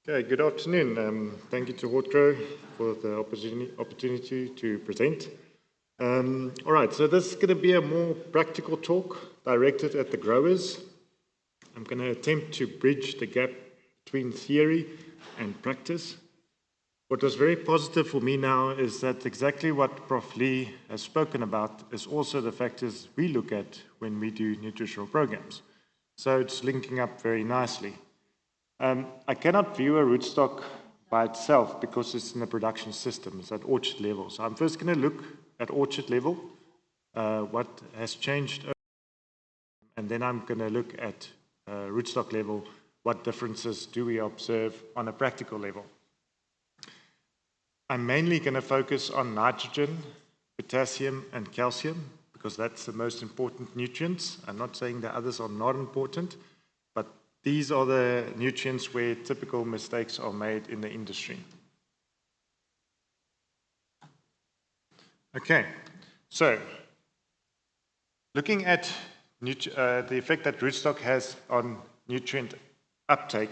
Okay, good afternoon. Thank you to Hortgrow for the opportunity to present. All right, so this is going to be a more practical talk directed at the growers. I'm going to attempt to bridge the gap between theory and practice. What was very positive for me now is that exactly what Prof. Lee has spoken about is also the factors we look at when we do nutritional programs. So it's linking up very nicely. I cannot view a rootstock by itself because it's in the production system. It's at orchard level. So I'm first going to look at orchard level, what has changed, and then I'm going to look at rootstock level, what differences do we observe on a practical level. I'm mainly going to focus on nitrogen, potassium, and calcium because that's the most important nutrients. I'm not saying the others are not important, but these are the nutrients where typical mistakes are made in the industry. Okay, so looking at the effect that rootstock has on nutrient uptake,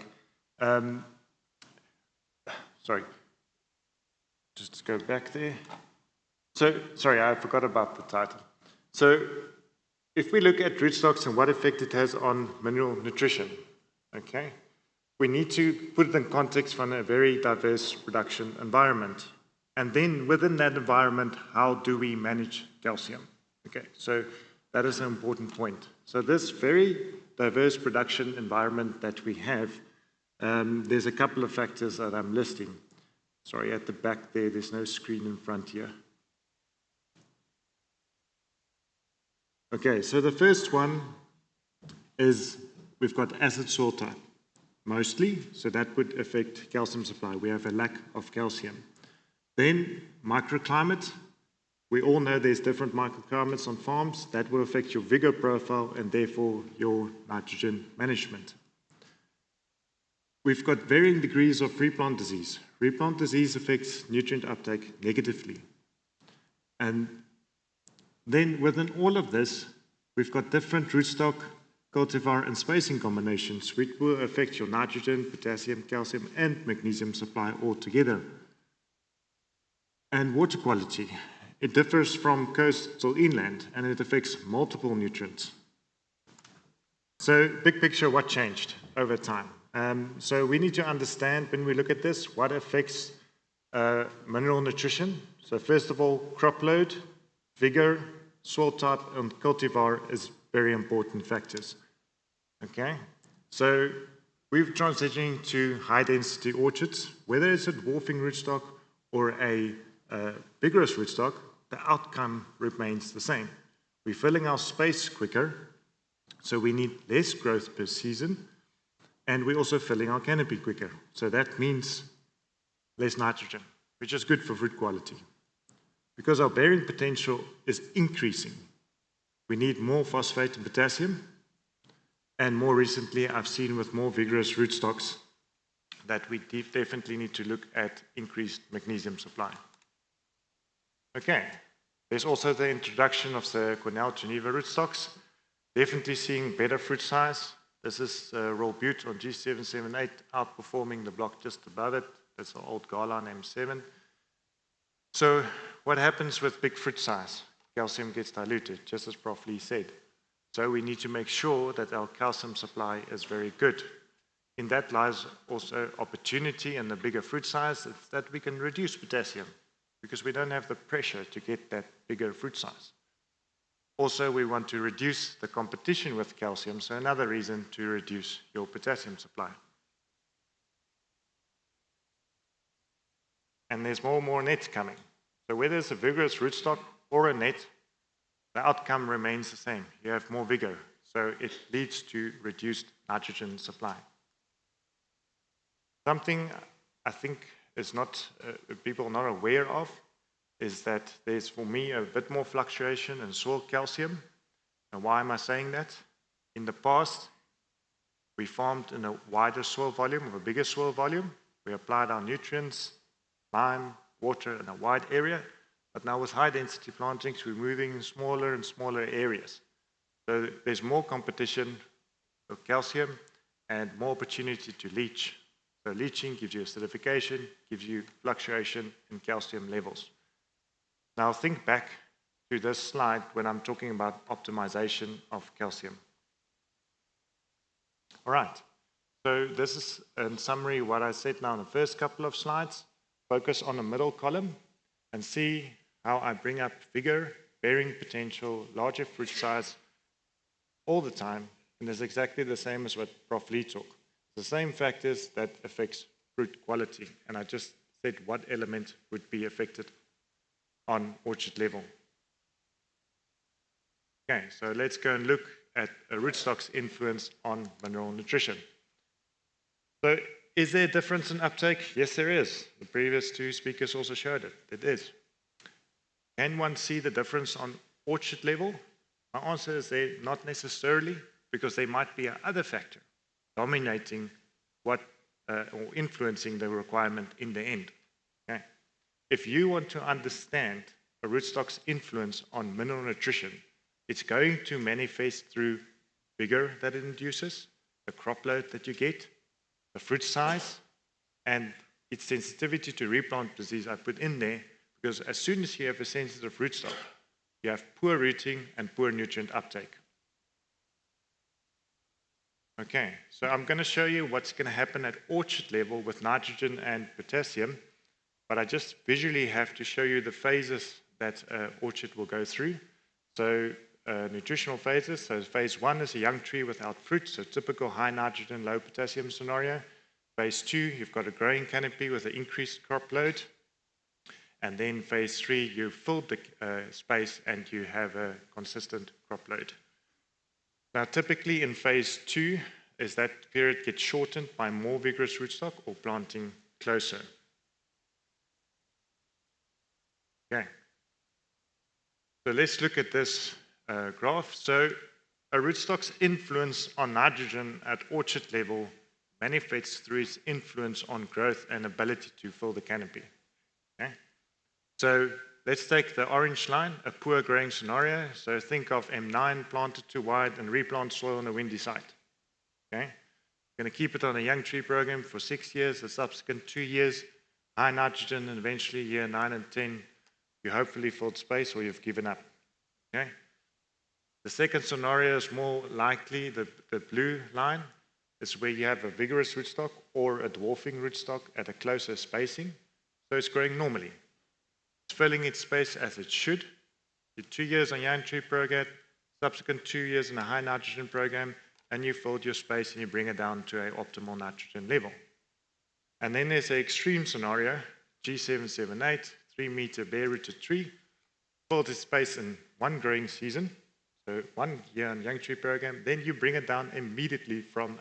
just go back there. So, sorry, I forgot about the title. So, if we look at rootstocks and what effect it has on mineral nutrition, okay, we need to put it in context from a very diverse production environment. And then within that environment, how do we manage calcium? Okay, so that is an important point. So this very diverse production environment that we have, there's a couple of factors that I'm listing. Sorry, at the back there, there's no screen in front here. Okay, so the first one is we've got acid soil type, mostly, so that would affect calcium supply. We have a lack of calcium. Then microclimate. We all know there's different microclimates on farms. That will affect your vigor profile and therefore your nitrogen management. We've got varying degrees of replant disease. Replant disease affects nutrient uptake negatively. And then within all of this, we've got different rootstock, cultivar, and spacing combinations, which will affect your nitrogen, potassium, calcium, and magnesium supply altogether. And water quality. It differs from coast to inland, and it affects multiple nutrients. So, big picture, what changed over time? So we need to understand when we look at this, what affects mineral nutrition. So first of all, crop load, vigor, soil type, and cultivar is very important factors. Okay, so we're transitioning to high-density orchards. Whether it's a dwarfing rootstock or a vigorous rootstock, the outcome remains the same. We're filling our space quicker, so we need less growth per season, and we're also filling our canopy quicker. So that means less nitrogen, which is good for fruit quality. Because our bearing potential is increasing, we need more phosphate and potassium, and more recently I've seen with more vigorous rootstocks that we definitely need to look at increased magnesium supply. Okay, there's also the introduction of the Cornell Geneva rootstocks, definitely seeing better fruit size. This is raw butte on G778 outperforming the block just above it. That's an old Garland M7. So what happens with big fruit size? Calcium gets diluted, just as Prof. Lee said. So we need to make sure that our calcium supply is very good. In that lies also opportunity in the bigger fruit size that we can reduce potassium because we don't have the pressure to get that bigger fruit size. Also, we want to reduce the competition with calcium, so another reason to reduce your potassium supply. And there's more and more nets coming. So whether it's a vigorous rootstock or a net, the outcome remains the same. You have more vigor, so it leads to reduced nitrogen supply. Something I think is not people are not aware of is that there's, for me, a bit more fluctuation in soil calcium. And why am I saying that? In the past, we farmed in a wider soil volume, or a bigger soil volume. We applied our nutrients, lime, water in a wide area. But now with high-density plantings, we're moving in smaller and smaller areas. So there's more competition of calcium and more opportunity to leach. So leaching gives you acidification, gives you fluctuation in calcium levels. Now think back to this slide when I'm talking about optimization of calcium. All right, so this is in summary what I said now in the first couple of slides. Focus on the middle column and see how I bring up vigor, bearing potential, larger fruit size all the time, and it's exactly the same as what Prof. Lee talked. The same factors that affects fruit quality, and I just said what element would be affected on orchard level. Okay, so let's go and look at a rootstock's influence on mineral nutrition. So is there a difference in uptake? Yes, there is. The previous two speakers also showed it. It is. Can one see the difference on orchard level? My answer is there not necessarily, because there might be another factor dominating what or influencing the requirement in the end. Okay? If you want to understand a rootstock's influence on mineral nutrition, it's going to manifest through vigor that it induces, the crop load that you get, the fruit size, and its sensitivity to replant disease I put in there, because as soon as you have a sensitive rootstock, you have poor rooting and poor nutrient uptake. Okay, so I'm going to show you what's going to happen at orchard level with nitrogen and potassium, but I just visually have to show you the phases that orchard will go through. So nutritional phases, so phase 1 is a young tree without fruit, so typical high nitrogen, low potassium scenario. Phase 2, you've got a growing canopy with an increased crop load. And then phase 3, you filled the space and you have a consistent crop load. Now, typically in phase 2, is that period gets shortened by more vigorous rootstock or planting closer. Okay. So let's look at this graph. So a rootstock's influence on nitrogen at orchard level manifests through its influence on growth and ability to fill the canopy. Okay. So let's take the orange line, a poor growing scenario. So think of M9 planted too wide and replant soil on a windy site. Okay? Going to keep it on a young tree program for 6 years, the subsequent 2 years, high nitrogen, and eventually year 9 and 10, you hopefully filled space or you've given up. Okay? The second scenario is more likely the blue line. It's where you have a vigorous rootstock or a dwarfing rootstock at a closer spacing. So it's growing normally. It's filling its space as it should. You're 2 years on young tree program, subsequent 2 years in a high nitrogen program, and you filled your space and you bring it down to an optimal nitrogen level. And then there's an extreme scenario, G778, 3-meter bare-rooted tree, filled its space in one growing season, so 1 year on young tree program, then you bring it down immediately from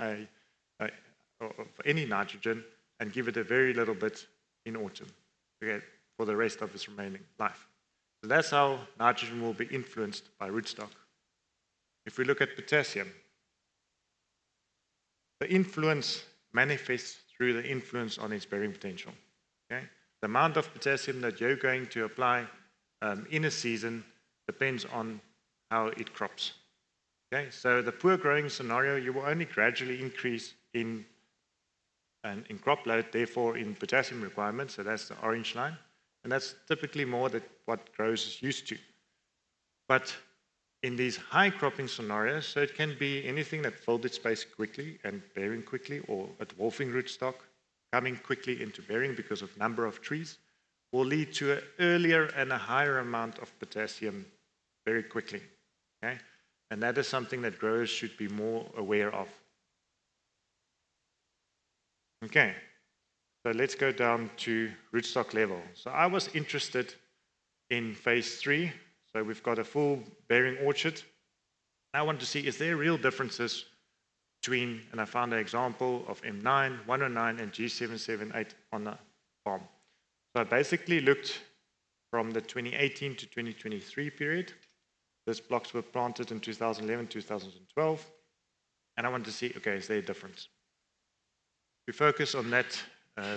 any nitrogen and give it a very little bit in autumn. Okay, for the rest of its remaining life. So that's how nitrogen will be influenced by rootstock. If we look at potassium, the influence manifests through the influence on its bearing potential. Okay? The amount of potassium that you're going to apply in a season depends on how it crops. Okay? So the poor growing scenario, you will only gradually increase in crop load, therefore in potassium requirements, so that's the orange line. And that's typically more than what growers is used to. But in these high cropping scenarios, so it can be anything that filled its space quickly and bearing quickly, or a dwarfing rootstock coming quickly into bearing because of number of trees, will lead to an earlier and a higher amount of potassium very quickly. Okay? And that is something that growers should be more aware of. Okay. So let's go down to rootstock level. So I was interested in phase 3. So we've got a full bearing orchard. I want to see, is there real differences between, and I found an example of M9, 109, and G778 on the farm. So I basically looked from the 2018 to 2023 period. Those blocks were planted in 2011, 2012. And I wanted to see, okay, is there a difference? We focus on that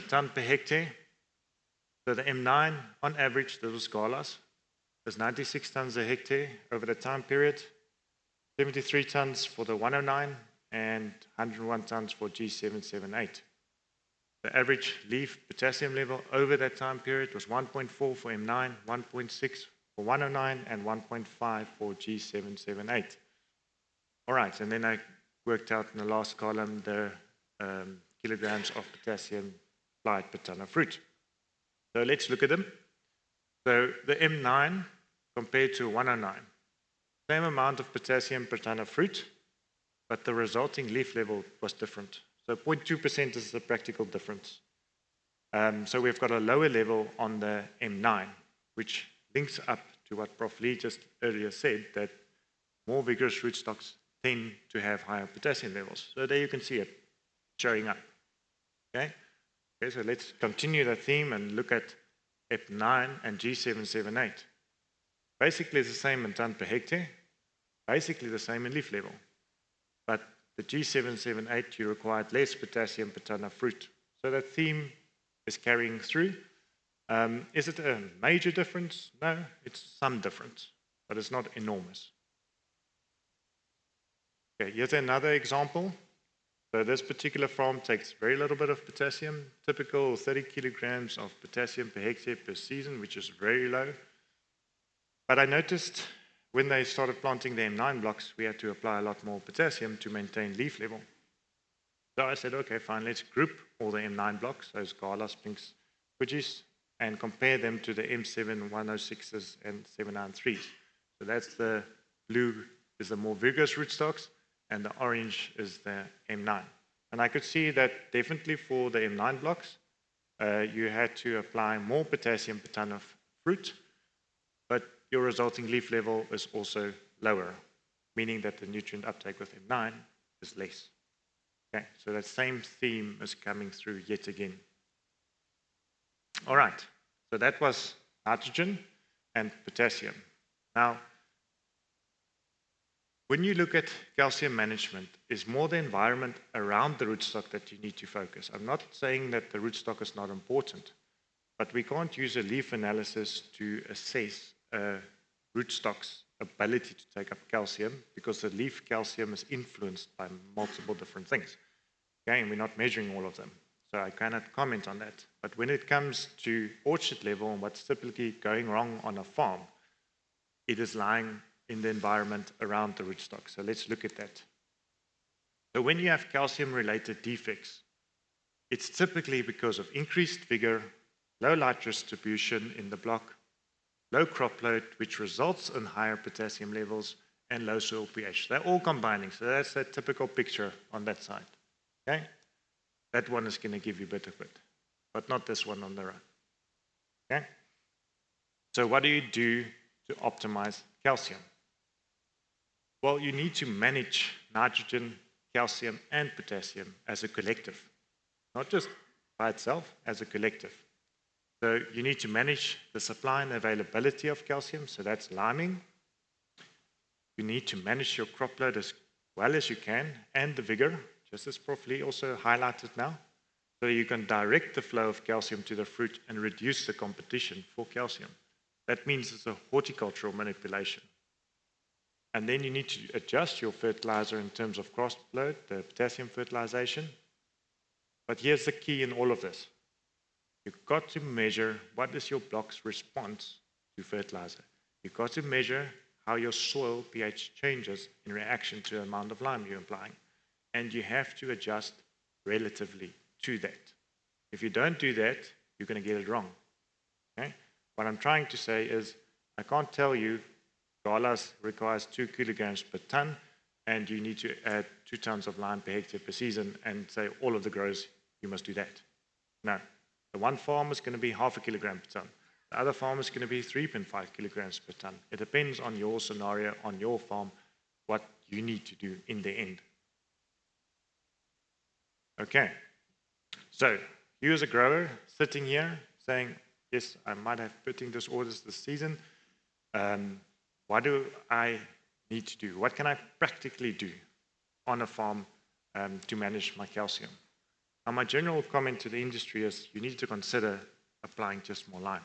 ton per hectare. So the M9, on average, those scalas, is 96 tons a hectare over the time period, 73 tons for the 109, and 101 tons for G778. The average leaf potassium level over that time period was 1.4 for M9, 1.6 for 109, and 1.5 for G778. All right, and then I worked out in the last column the kilograms of potassium applied per ton of fruit. So let's look at them. So the M9 compared to 109, same amount of potassium per ton of fruit, but the resulting leaf level was different. So 0.2% is the practical difference. So we've got a lower level on the M9, which links up to what Prof. Lee just earlier said, that more vigorous rootstocks tend to have higher potassium levels. So there you can see it showing up. Okay, so let's continue the theme and look at F9 and G778. Basically the same in ton per hectare, basically the same in leaf level. But the G778, you required less potassium per ton of fruit. So that theme is carrying through. Is it a major difference? No, it's some difference, but it's not enormous. Okay, here's another example. So this particular farm takes very little bit of potassium, typical 30 kilograms of potassium per hectare per season, which is very low. But I noticed when they started planting the M9 blocks, we had to apply a lot more potassium to maintain leaf level. So I said, okay, fine, let's group all the M9 blocks, those galas, pinks, Fujis, and compare them to the M7 106s and 793s. So that's the blue is the more vigorous rootstocks, and the orange is the M9. And I could see that definitely for the M9 blocks, you had to apply more potassium per ton of fruit, but your resulting leaf level is also lower, meaning that the nutrient uptake with M9 is less. Okay, so that same theme is coming through yet again. All right, so that was nitrogen and potassium. Now, when you look at calcium management, it's more the environment around the rootstock that you need to focus. I'm not saying that the rootstock is not important, but we can't use a leaf analysis to assess a rootstock's ability to take up calcium, because the leaf calcium is influenced by multiple different things. Okay, and we're not measuring all of them, so I cannot comment on that. But when it comes to orchard level and what's typically going wrong on a farm, it is lying in the environment around the rootstock. So let's look at that. So when you have calcium-related defects, it's typically because of increased vigor, low light distribution in the block, low crop load, which results in higher potassium levels, and low soil pH. They're all combining. So that's that typical picture on that side. Okay? That one is going to give you better fit, but not this one on the right. Okay? So what do you do to optimize calcium? Well, you need to manage nitrogen, calcium, and potassium as a collective, not just by itself, as a collective. So you need to manage the supply and availability of calcium, so that's liming. You need to manage your crop load as well as you can, and the vigor, just as Prof. Lee also highlighted now, so you can direct the flow of calcium to the fruit and reduce the competition for calcium. That means it's a horticultural manipulation. And then you need to adjust your fertilizer in terms of crop load, the potassium fertilization. But here's the key in all of this. You've got to measure what is your block's response to fertilizer. You've got to measure how your soil pH changes in reaction to the amount of lime you're applying. And you have to adjust relatively to that. If you don't do that, you're going to get it wrong. Okay? What I'm trying to say is, I can't tell you galas requires 2 kilograms per ton, and you need to add 2 tons of lime per hectare per season, and say all of the growers, you must do that. No. The one farm is going to be 0.5 kilogram per ton. The other farm is going to be 3.5 kilograms per ton. It depends on your scenario, on your farm, what you need to do in the end. Okay. So, you as a grower sitting here saying, yes, I might have putting disorders this season. What do I need to do? What can I practically do on a farm to manage my calcium? Now, my general comment to the industry is you need to consider applying just more lime.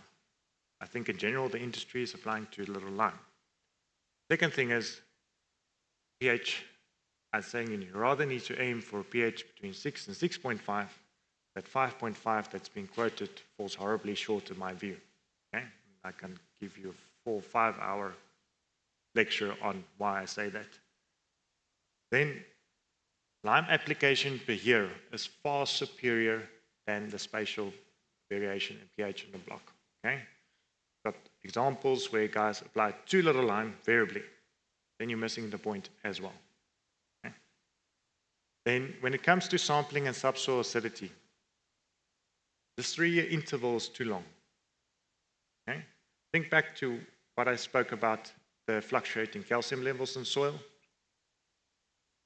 I think in general the industry is applying too little lime. Second thing is pH. I'm saying you rather need to aim for a pH between 6 and 6.5 that 5.5 that's been quoted falls horribly short in my view. Okay? I can give you a 4 or 5 hour lecture on why I say that. Then lime application per year is far superior than the spatial variation in pH in the block. Okay? Got examples where guys apply too little lime variably. Then you're missing the point as well. Okay? Then when it comes to sampling and subsoil acidity, this 3-year interval is too long. Okay? Think back to what I spoke about, the fluctuating calcium levels in soil.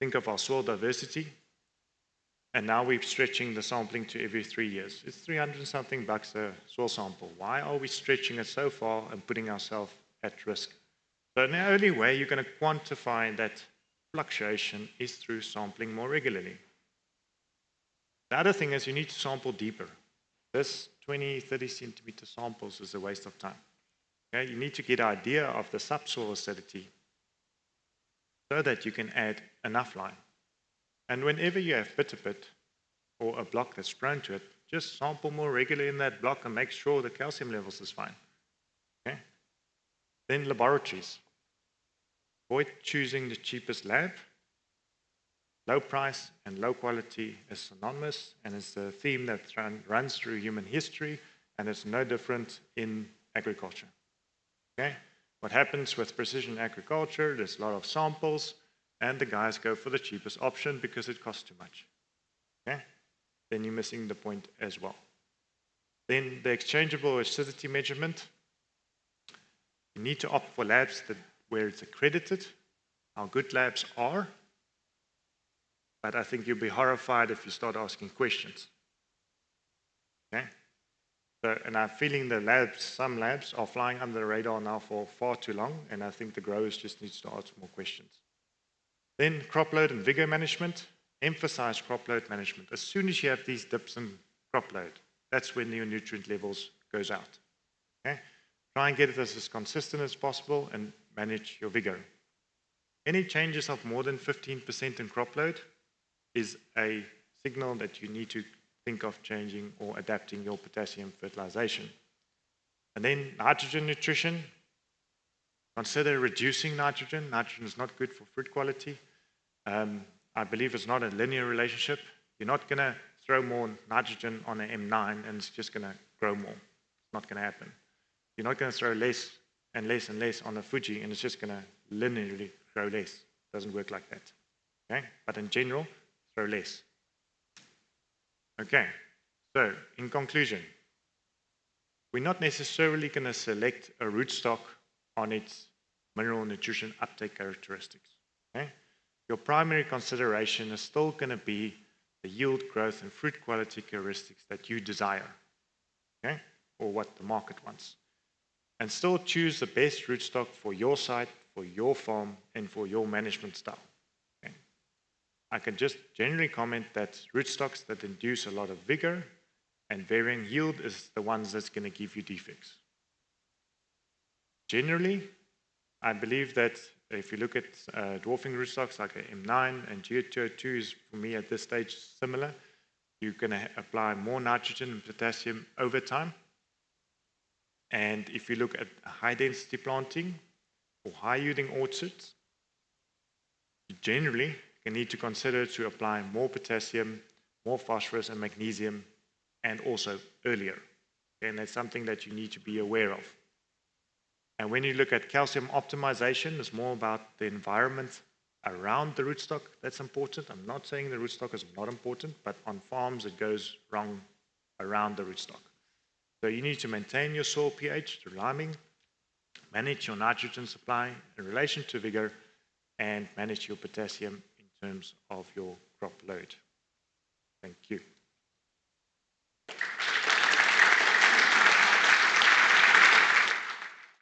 Think of our soil diversity. And now we're stretching the sampling to every 3 years. It's 300 and something bucks a soil sample. Why are we stretching it so far and putting ourselves at risk? So the only way you're going to quantify that fluctuation is through sampling more regularly. The other thing is you need to sample deeper. This 20, 30 centimeter samples is a waste of time. Okay? You need to get an idea of the subsoil acidity so that you can add enough lime. And whenever you have bitter pit or a block that's prone to it, just sample more regularly in that block and make sure the calcium levels is fine. Okay? Then laboratories. Avoid choosing the cheapest lab. Low price and low quality is synonymous, and it's a theme that runs through human history, and it's no different in agriculture. Okay? What happens with precision agriculture, there's a lot of samples, and the guys go for the cheapest option because it costs too much. Okay? Then you're missing the point as well. Then the exchangeable acidity measurement. You need to opt for labs where it's accredited. Our good labs are, but I think you'll be horrified if you start asking questions. Okay? So, and I'm feeling the some labs are flying under the radar now for far too long, and I think the growers just need to ask more questions. Then crop load and vigor management. Emphasize crop load management. As soon as you have these dips in crop load, that's when your nutrient levels goes out. Okay? Try and get it as consistent as possible and manage your vigor. Any changes of more than 15% in crop load is a signal that you need to think of changing or adapting your potassium fertilization. And then nitrogen nutrition. Consider reducing nitrogen. Nitrogen is not good for fruit quality. I believe it's not a linear relationship. You're not going to throw more nitrogen on an M9 and it's just going to grow more. It's not going to happen. You're not going to throw less and less and less on a Fuji and it's just going to linearly grow less. It doesn't work like that. Okay? But in general, throw less. Okay, so in conclusion, we're not necessarily going to select a rootstock on its mineral nutrition uptake characteristics. Okay? Your primary consideration is still going to be the yield growth and fruit quality characteristics that you desire, okay? Or what the market wants. And still choose the best rootstock for your site, for your farm, and for your management style. Okay? I can just generally comment that rootstocks that induce a lot of vigor and varying yield is the ones that's going to give you defects. Generally, I believe that if you look at dwarfing rootstocks like M9 and G202 is, for me at this stage, similar. You're going to apply more nitrogen and potassium over time. And if you look at high-density planting or high-yielding orchards, you generally need to consider to apply more potassium, more phosphorus and magnesium, and also earlier. And that's something that you need to be aware of. And when you look at calcium optimization, it's more about the environment around the rootstock that's important. I'm not saying the rootstock is not important, but on farms it goes wrong around the rootstock. So you need to maintain your soil pH through liming, manage your nitrogen supply in relation to vigor, and manage your potassium in terms of your crop load. Thank you.